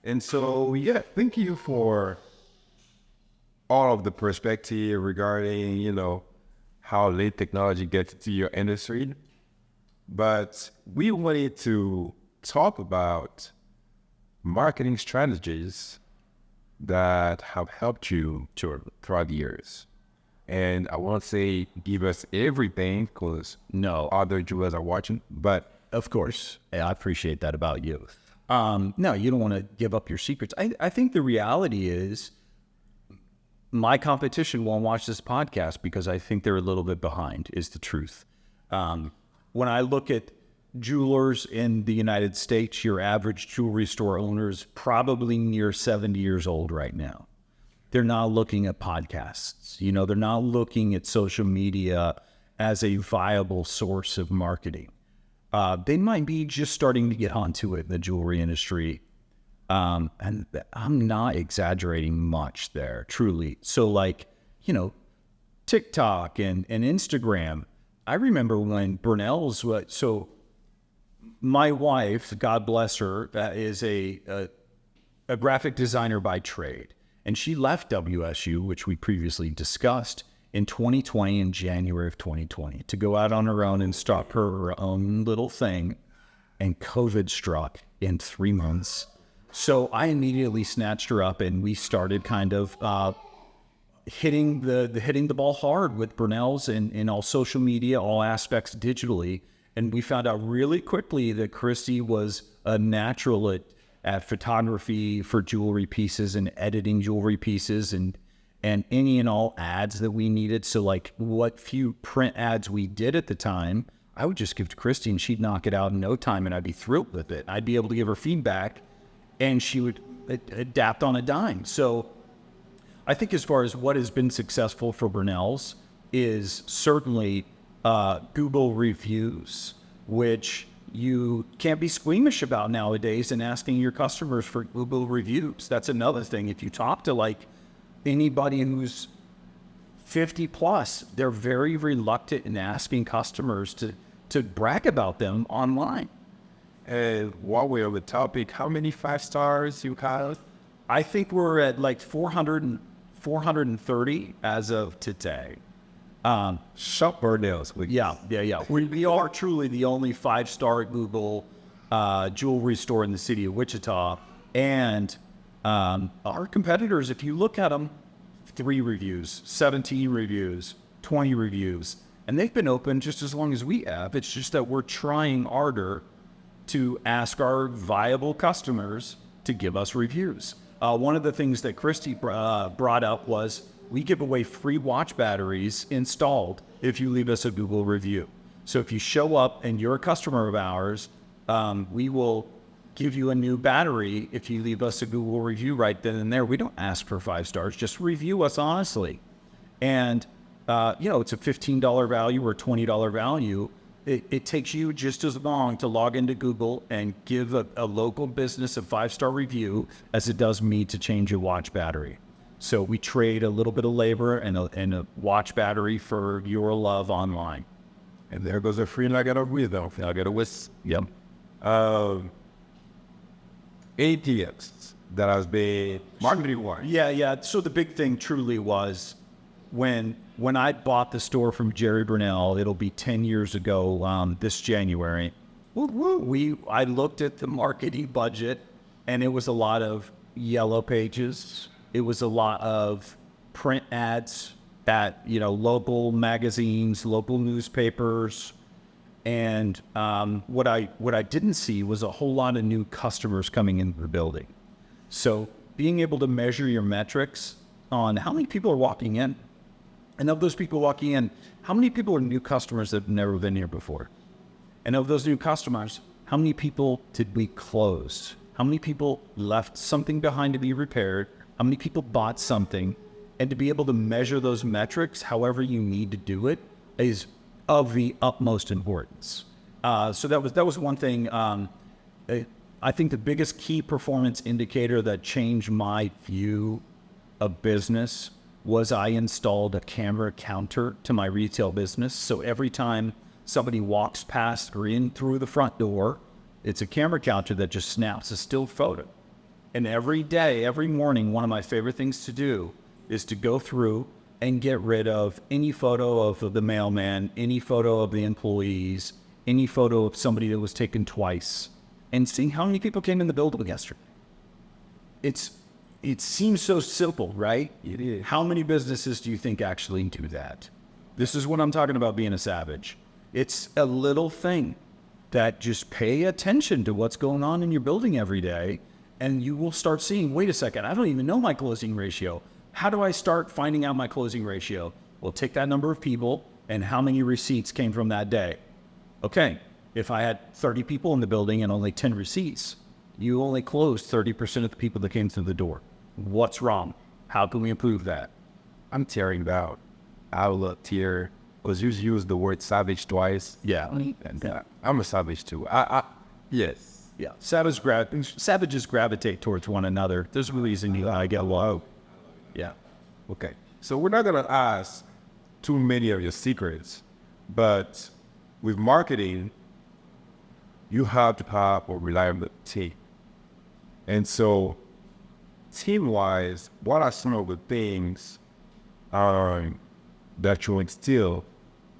And so, yeah, thank you for all of the perspective regarding, how late technology gets to your industry. But we wanted to talk about marketing strategies that have helped you throughout the years. And I won't say give us everything because No, other jewelers are watching, but of course. I appreciate that about you. No, you don't want to give up your secrets. I think the reality is my competition won't watch this podcast because I think they're a little bit behind, is the truth. When I look at jewelers in the United States, your average jewelry store owner is probably near 70 years old right now. They're not looking at podcasts. They're not looking at social media as a viable source of marketing. They might be just starting to get onto it in the jewelry industry. And I'm not exaggerating much there, truly. So TikTok and Instagram. I remember when Burnell's, so my wife, God bless her, is a graphic designer by trade. And she left WSU, which we previously discussed, in 2020, in January of 2020, to go out on her own and start her own little thing. And COVID struck in 3 months. So I immediately snatched her up and we started kind of hitting the ball hard with Burnell's in all social media, all aspects digitally. And we found out really quickly that Christy was a natural at photography for jewelry pieces and editing jewelry pieces and any and all ads that we needed. So what few print ads we did at the time, I would just give to Christy and she'd knock it out in no time and I'd be thrilled with it. I'd be able to give her feedback and she would adapt on a dime. So I think as far as what has been successful for Burnell's is certainly Google reviews, which you can't be squeamish about nowadays and asking your customers for Google reviews. That's another thing. If you talk to anybody who's 50 plus, they're very reluctant in asking customers to brag about them online. And while we're on the topic, how many 5 stars you have? I think we're at 430 as of today. Shop Burnell's. Yeah. We are truly the only 5-star Google jewelry store in the city of Wichita. And our competitors, if you look at them, 3 reviews, 17 reviews, 20 reviews, and they've been open just as long as we have. It's just that we're trying harder to ask our viable customers to give us reviews. One of the things that Christy brought up was we give away free watch batteries installed if you leave us a Google review. So if you show up and you're a customer of ours, we will give you a new battery if you leave us a Google review right then and there. We don't ask for 5 stars, just review us honestly. And, it's a $15 value or $20 value. It takes you just as long to log into Google and give a local business a 5-star review as it does me to change a watch battery. So we trade a little bit of labor and a watch battery for your love online. And there goes a free nugget of wisdom. I got a whisk. Yep. ATMs that has been marketing wise. Yeah. So the big thing truly was when I bought the store from Jerry Burnell, it'll be 10 years ago this January. I looked at the marketing budget and it was a lot of yellow pages. It was a lot of print ads at, local magazines, local newspapers. And what I didn't see was a whole lot of new customers coming into the building. So being able to measure your metrics on how many people are walking in, and of those people walking in, how many people are new customers that have never been here before? And of those new customers, how many people did we close? How many people left something behind to be repaired? How many people bought something? And to be able to measure those metrics, however you need to do it, is of the utmost importance. So that was one thing. I think the biggest key performance indicator that changed my view of business was I installed a camera counter to my retail business. So every time somebody walks past or in through the front door, it's a camera counter that just snaps a still photo. And every day, every morning, one of my favorite things to do is to go through and get rid of any photo of the mailman, any photo of the employees, any photo of somebody that was taken twice, and see how many people came in the building yesterday. It seems so simple, right? It is. How many businesses do you think actually do that? This is what I'm talking about being a savage. It's a little thing that just pay attention to what's going on in your building every day, and you will start seeing, wait a second, I don't even know my closing ratio. How do I start finding out my closing ratio? Well, take that number of people and how many receipts came from that day. Okay, if I had 30 people in the building and only 10 receipts, you only closed 30% of the people that came through the door. What's wrong? How can we improve that? I'm tearing down. I looked here because you used the word savage twice. Yeah. And I'm a savage too. Yes. Yeah. Savages gravitate towards one another. There's a reason you get low. Yeah. Okay. So we're not going to ask too many of your secrets, but with marketing, you have to have a reliable team. And so team-wise, what are some of the things that you instill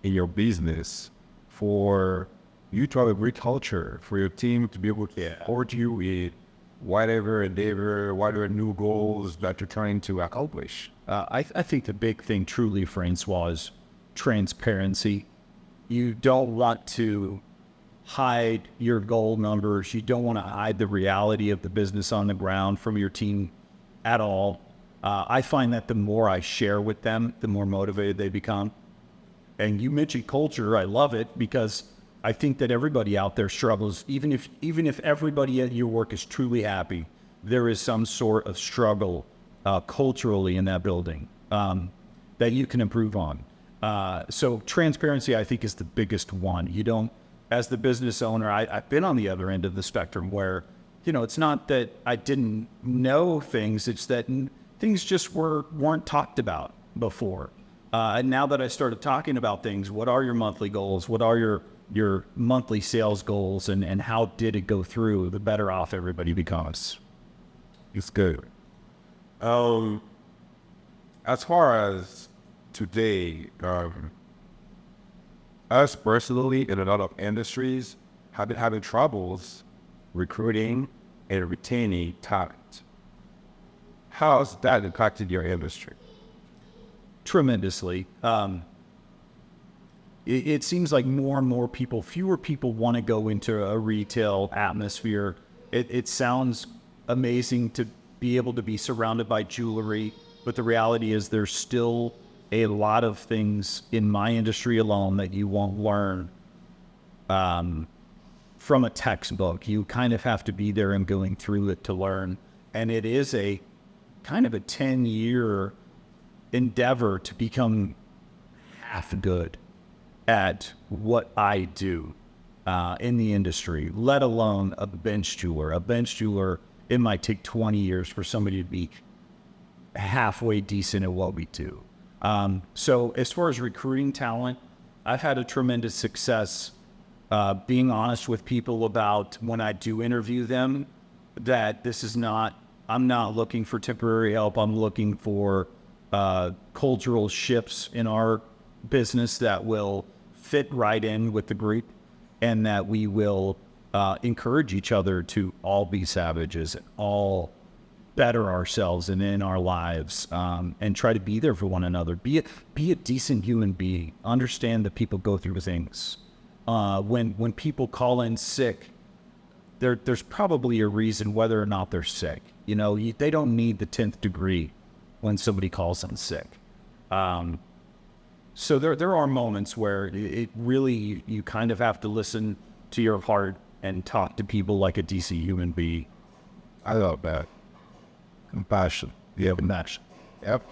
in your business for you to have a great culture, for your team to be able to support you with whatever endeavor, whatever new goals that you're trying to accomplish? I think the big thing truly, Francois, is transparency. You don't want to hide your goal numbers. You don't want to hide the reality of the business on the ground from your team at all. I find that the more I share with them, the more motivated they become. And you mentioned culture. I love it because I think that everybody out there struggles. Even if everybody at your work is truly happy, there is some sort of struggle culturally in that building that you can improve on. So transparency, I think, is the biggest one. You don't, as the business owner, I've been on the other end of the spectrum where, it's not that I didn't know things, it's that things just weren't talked about before. And now that I started talking about things, what are your monthly goals? What are your monthly sales goals, and how did it go through? The better off everybody becomes. It's good. As far as today, us personally in a lot of industries have been having troubles recruiting and retaining talent. How has that impacted your industry? Tremendously. It seems like more and more people, fewer people want to go into a retail atmosphere. It sounds amazing to be able to be surrounded by jewelry, but the reality is there's still a lot of things in my industry alone that you won't learn from a textbook. You kind of have to be there and going through it to learn. And it is a kind of a 10-year endeavor to become half good at what I do in the industry, let alone a bench jeweler. A bench jeweler, it might take 20 years for somebody to be halfway decent at what we do. So as far as recruiting talent, I've had a tremendous success being honest with people about when I do interview them, that I'm not looking for temporary help. I'm looking for cultural shifts in our business that will fit right in with the group, and that we will encourage each other to all be savages, all better ourselves and in our lives, and try to be there for one another. Be a decent human being. Understand that people go through things. When people call in sick, there's probably a reason whether or not they're sick. They don't need the 10th degree when somebody calls them sick. So there are moments where it really, you kind of have to listen to your heart and talk to people like a decent human being. I love that. Compassion. Yeah, Compassion. Yep.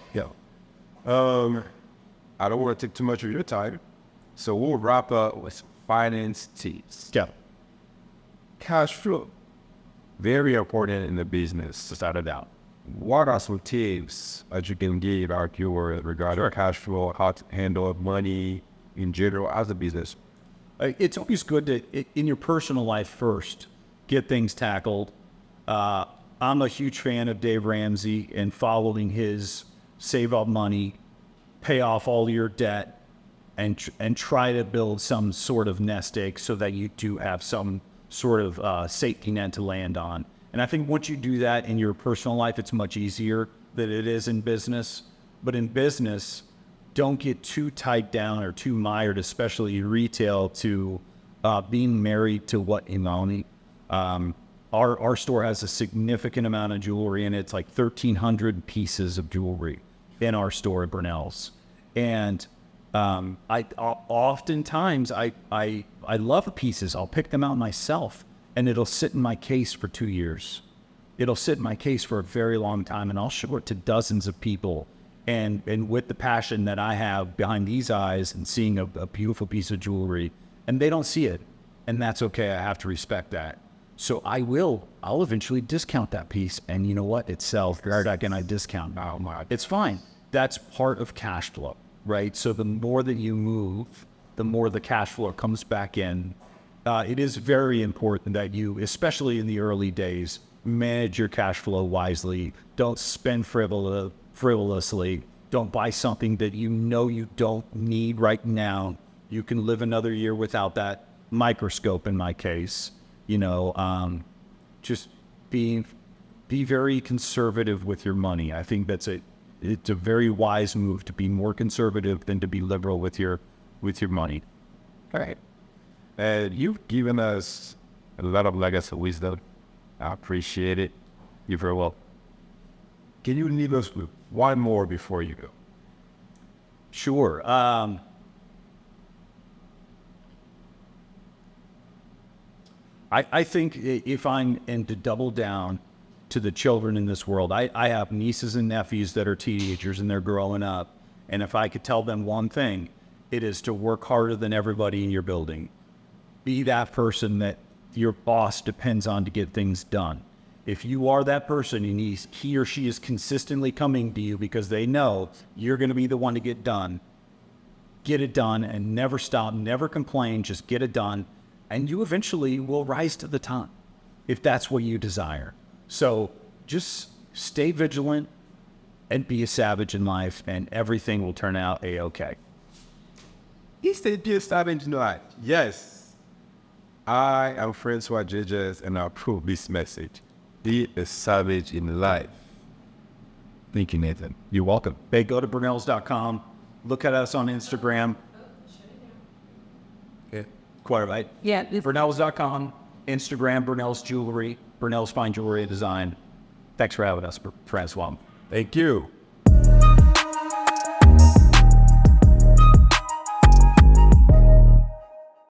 I don't want to take too much of your time, so we'll wrap up with finance tips. Yeah. Cash flow, very important in the business, without a doubt. What are some tips that you can give our viewers regarding cash flow, how to handle money in general as a business? It's always good to, in your personal life first, get things tackled. I'm a huge fan of Dave Ramsey and following his save up money, pay off all your debt, and try to build some sort of nest egg so that you do have some sort of safety net to land on. And I think once you do that in your personal life, it's much easier than it is in business. But in business, don't get too tied down or too mired, especially in retail, to being married to what you own. Our store has a significant amount of jewelry, and it's like 1,300 pieces of jewelry in our store at Burnell's. And oftentimes I love the pieces. I'll pick them out myself, and it'll sit in my case for 2 years. It'll sit in my case for a very long time, and I'll show it to dozens of people. And with the passion that I have behind these eyes and seeing a beautiful piece of jewelry, and they don't see it, and that's okay. I have to respect that. So I'll eventually discount that piece, and you know what? It sells. Right, and I discount. Oh my! It's fine. That's part of cash flow, right? So the more that you move, the more the cash flow comes back in. It is very important that you, especially in the early days, manage your cash flow wisely. Don't spend frivolously. Don't buy something that you know you don't need right now. You can live another year without that microscope, in my case. Just be very conservative with your money. I think it's a very wise move to be more conservative than to be liberal with your money. All right. And you've given us a lot of legacy wisdom. I appreciate it. You're very welcome. Can you leave us with one more before you go? Sure. I think if I'm to double down to the children in this world, I have nieces and nephews that are teenagers and they're growing up. And if I could tell them one thing, it is to work harder than everybody in your building. Be that person that your boss depends on to get things done. If you are that person and he or she is consistently coming to you because they know you're going to be the one to get it done and never stop, never complain, just get it done. And you eventually will rise to the top if that's what you desire. So just stay vigilant and be a savage in life, and everything will turn out A-okay. He said be a savage in life. Yes. I am Francois Judges, and I approve this message. Be a savage in life. Thank you, Nathan. You're welcome. Hey, go to Burnells.com. Look at us on Instagram. Quite right. Yeah. Burnells.com, Instagram, Burnell's Jewelry, Burnell's Fine Jewelry and Design. Thanks for having us, Francois. Thank you.